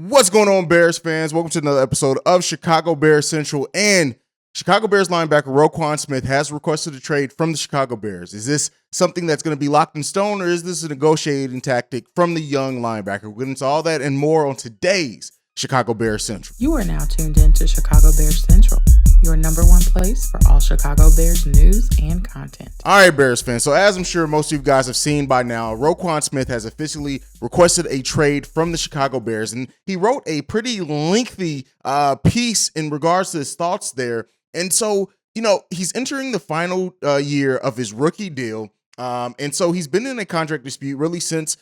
What's going on, Bears fans? Welcome to another episode of Chicago Bears Central. And Chicago Bears linebacker Roquan Smith has requested a trade from the Chicago Bears. Is this something that's going to be locked in stone, or is this a negotiating tactic from the young linebacker? We'll get into all that and more on today's Chicago Bears Central. You are now tuned in to Chicago Bears Central, your number one place for all Chicago Bears news and content. All right, Bears fans. So as I'm sure most of you guys have seen by now, Roquan Smith has officially requested a trade from the Chicago Bears. And he wrote a pretty lengthy piece in regards to his thoughts there. And so, he's entering the final year of his rookie deal. And so he's been in a contract dispute really since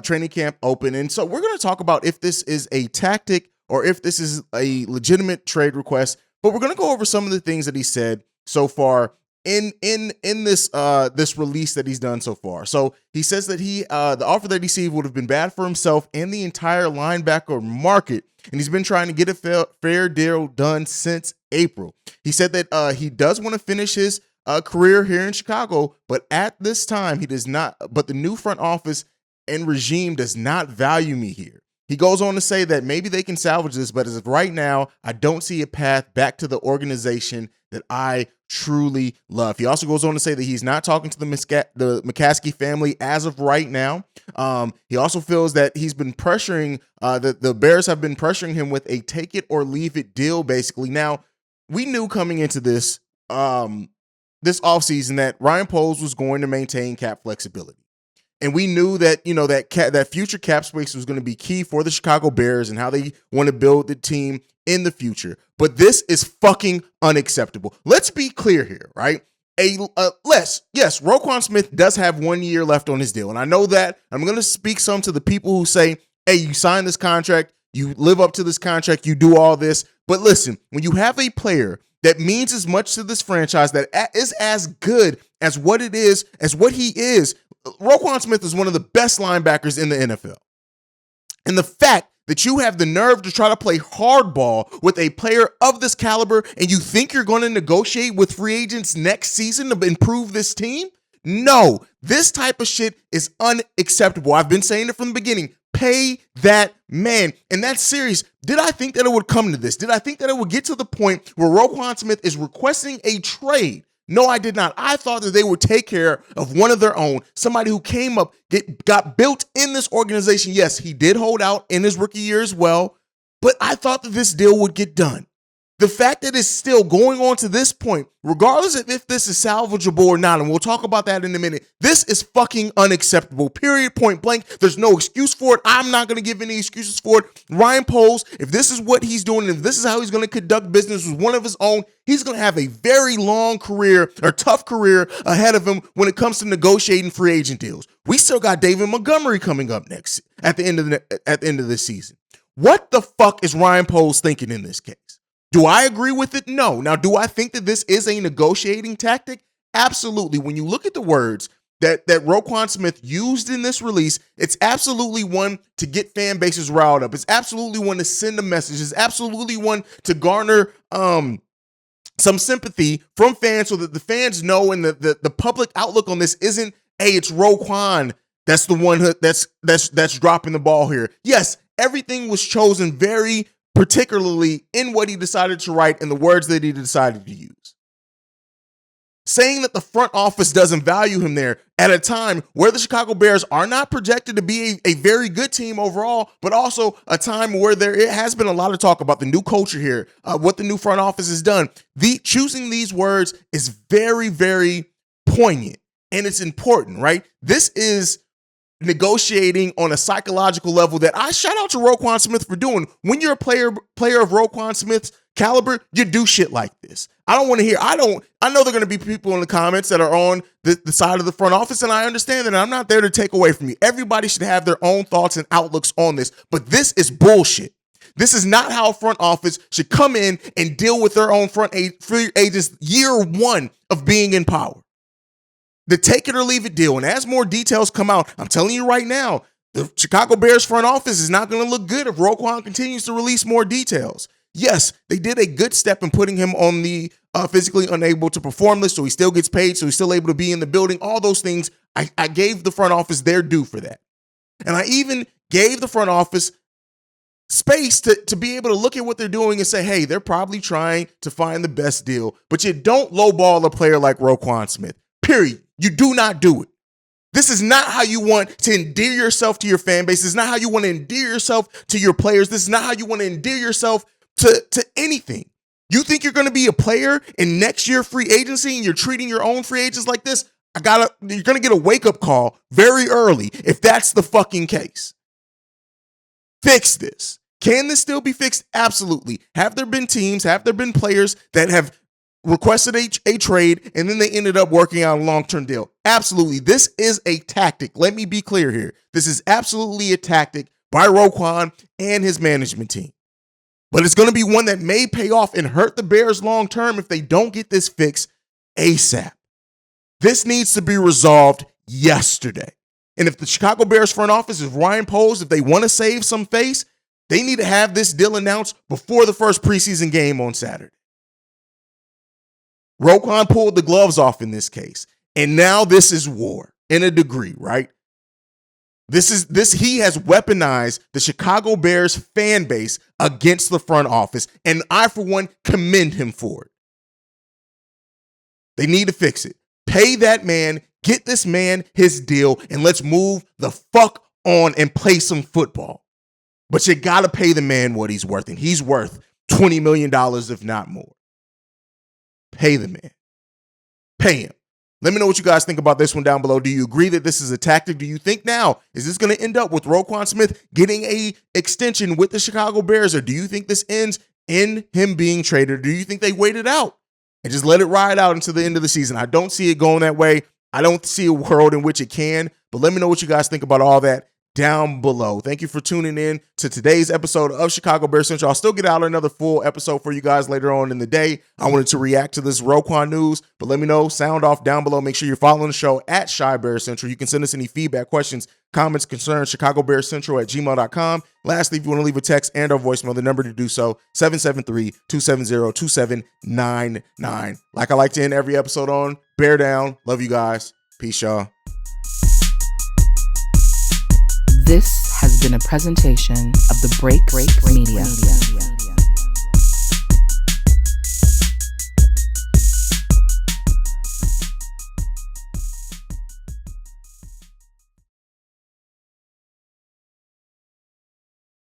training camp opened. And so we're going to talk about if this is a tactic or if this is a legitimate trade request. But we're going to go over some of the things that he said so far in this this release that he's done so far. So he says that the offer that he received would have been bad for himself and the entire linebacker market. And he's been trying to get a fair deal done since April. He said that he does want to finish his career here in Chicago, but at this time he does not. But the new front office and regime does not value me here. He goes on to say that maybe they can salvage this, but as of right now, I don't see a path back to the organization that I truly love. He also goes on to say that he's not talking to the McCaskey family as of right now. He also feels that he's been pressuring, the Bears have been pressuring him with a take it or leave it deal, basically. Now, we knew coming into this offseason that Ryan Poles was going to maintain cap flexibility. And we knew that, that future cap space was going to be key for the Chicago Bears and how they want to build the team in the future. But this is fucking unacceptable. Let's be clear here, right? Yes, Roquan Smith does have 1 year left on his deal. And I know that. I'm going to speak some to the people who say, hey, you signed this contract, you live up to this contract, you do all this. But listen, when you have a player that means as much to this franchise, that is as good as what he is, Roquan Smith is one of the best linebackers in the NFL. And the fact that you have the nerve to try to play hardball with a player of this caliber and you think you're going to negotiate with free agents next season to improve this team? No, this type of shit is unacceptable. I've been saying it from the beginning. Pay that man. And that's serious. Did I think that it would come to this? Did I think that it would get to the point where Roquan Smith is requesting a trade? No, I did not. I thought that they would take care of one of their own, somebody who came up, got built in this organization. Yes, he did hold out in his rookie year as well, but I thought that this deal would get done. The fact that it's still going on to this point, regardless of if this is salvageable or not, and we'll talk about that in a minute, this is fucking unacceptable, period, point blank. There's no excuse for it. I'm not going to give any excuses for it. Ryan Poles, if this is what he's doing, if this is how he's going to conduct business with one of his own, he's going to have a very long career or tough career ahead of him when it comes to negotiating free agent deals. We still got David Montgomery coming up next at the end of this season. What the fuck is Ryan Poles thinking in this case? Do I agree with it? No. Now, do I think that this is a negotiating tactic? Absolutely. When you look at the words that Roquan Smith used in this release, it's absolutely one to get fan bases riled up. It's absolutely one to send a message. It's absolutely one to garner some sympathy from fans so that the fans know and the public outlook on this isn't, hey, it's Roquan that's the one that's dropping the ball here. Yes, everything was chosen very particularly in what he decided to write and the words that he decided to use. Saying that the front office doesn't value him there at a time where the Chicago Bears are not projected to be a very good team overall, but also a time where it has been a lot of talk about the new culture here, what the new front office has done. Choosing these words is very, very poignant and it's important, right? This is negotiating on a psychological level that I shout out to Roquan Smith for doing. When you're a player of Roquan Smith's caliber, you do shit like this. I don't want to hear, I know there are going to be people in the comments that are on the side of the front office, and I understand that I'm not there to take away from you. Everybody should have their own thoughts and outlooks on this, but this is bullshit. This is not how a front office should come in and deal with their own free agents year one of being in power. The take it or leave it deal. And as more details come out, I'm telling you right now, the Chicago Bears front office is not going to look good if Roquan continues to release more details. Yes, they did a good step in putting him on the physically unable to perform list, so he still gets paid, so he's still able to be in the building. All those things, I gave the front office their due for that. And I even gave the front office space to be able to look at what they're doing and say, hey, they're probably trying to find the best deal, but you don't lowball a player like Roquan Smith. Period. You do not do it. This is not how you want to endear yourself to your fan base. This is not how you want to endear yourself to your players. This is not how you want to endear yourself to anything. You think you're going to be a player in next year free agency and you're treating your own free agents like this? You're going to get a wake-up call very early if that's the fucking case. Fix this. Can this still be fixed? Absolutely. Have there been teams, have there been players that have requested a trade and then they ended up working out a long-term deal? Absolutely. This is a tactic. Let me be clear here. This is absolutely a tactic by Roquan and his management team. But it's going to be one that may pay off and hurt the Bears long-term if they don't get this fixed ASAP. This needs to be resolved yesterday. And if the Chicago Bears front office is Ryan Poles, if they want to save some face, they need to have this deal announced before the first preseason game on Saturday. Roquan pulled the gloves off in this case. And now this is war in a degree, right? He has weaponized the Chicago Bears fan base against the front office. And I, for one, commend him for it. They need to fix it. Pay that man, get this man his deal, and let's move the fuck on and play some football. But you got to pay the man what he's worth, and he's worth $20 million, if not more. Pay the man. Pay him. Let me know what you guys think about this one down below. Do you agree that this is a tactic? Do you think now, is this going to end up with Roquan Smith getting a extension with the Chicago Bears, or do you think this ends in him being traded? Or do you think they wait it out and just let it ride out until the end of the season? I don't see it going that way. I don't see a world in which it can, but let me know what you guys think about all that down below. Thank you for tuning in to today's episode of Chicago Bears Central. I'll still get out another full episode for you guys later on in the day. I wanted to react to this Roquan news, but let me know. Sound off down below. Make sure you're following the show at Chi Bears Central. You can send us any feedback, questions, comments, concerns, ChicagoBearsCentral@gmail.com. Lastly, if you want to leave a text and or voicemail, the number to do so, 773-270-2799. Like I like to end every episode on, bear down. Love you guys. Peace, y'all. This has been a presentation of the Break Media.